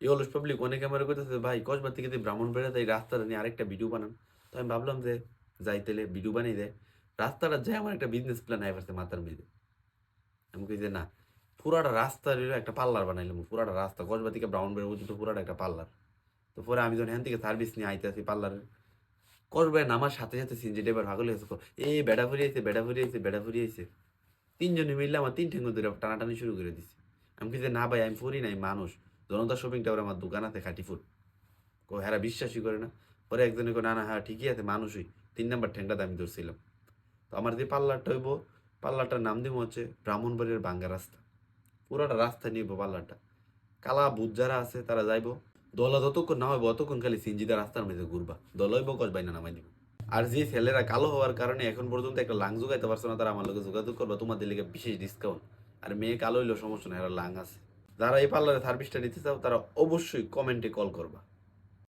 এই অলস পাবলিক অনেকে আমার কইতেছে ভাই কসবার থেকে যে ব্রাহ্মণবাড়িয়া এই রাস্তাটা নিয়ে আরেকটা ভিডিও বানান। তো আমি ভাবলাম যে যাই তাইলে ভিডিও বানাই দেয়। রাস্তাটা যাই আমার একটা বিজনেস প্ল্যান আইয়া পড়ছে মাথার মধ্যে। আমি কই যে না, পুরাটা রাস্তা হইলো একটা পার্লার বানাইলাম। পুরাটা রাস্তা কসবা থেকে ব্রাহ্মণবাড়িয়া পর্যন্ত পুরাটা একটা পার্লার। তো পরে আমি যখন এখান থেকে সার্ভিস নিয়ে আইতাছি পার্লারের, কসবায় নামার সাথে সাথে সিনজি ড্রাইভার পাগল হয়ে গেছে। এ বেডা ফুরি আইছে, বেডা ফুরি আইছে, বেডা ফুরি আইছে। ৩ জনে মিললে আমার ৩ ঠ্যাঙ্গ ধইরা টানাটানি শুরু করে দিছে। আমি কই যে না ভাই আমি ফুরি নাই মানুষ। জনতা শপিং টাওয়ারে আমার দোকান আছে খাঁটি ফুল। হেরা বিশ্বাসই করে না। পরে একজনে কয় না না হ্যাঁ ঠিকই আছে মানুষই। ৩ নাম্বার ঠ্যাংটাতে আমি ধরছিলাম। তো আমার যে পার্লারটা হইব, পার্লারটার নাম দিব হচ্ছে ব্রাহ্মণবাড়িয়ার ভাঙ্গা রাস্তা। পুরোটা রাস্তা নিব পার্লারটা। কালা ভূত যারা আছে তারা যাইব। দলা যতক্ষণ না হইব অতক্ষণ খালি সিনজিদা রাস্তার মধ্যে ঘুরবা। দল হইব কসবাই না নামাই দিব। আর যে ছেলেরা কালো হওয়ার কারণে এখন পর্যন্ত একটা লাং জোগাইতে পারছে না তারা আমার লগে যোগাযোগ করবা, তোমাদের লিগে বিশেষ ডিসকাউন্ট। আর মেয়ে কালো হইলেও সমস্যা নাই, এরা লাং আছে। যারা এই পার্লারে সার্ভিসটা নিতে চাও তারা অবশ্যই কমেন্টে কল করবা।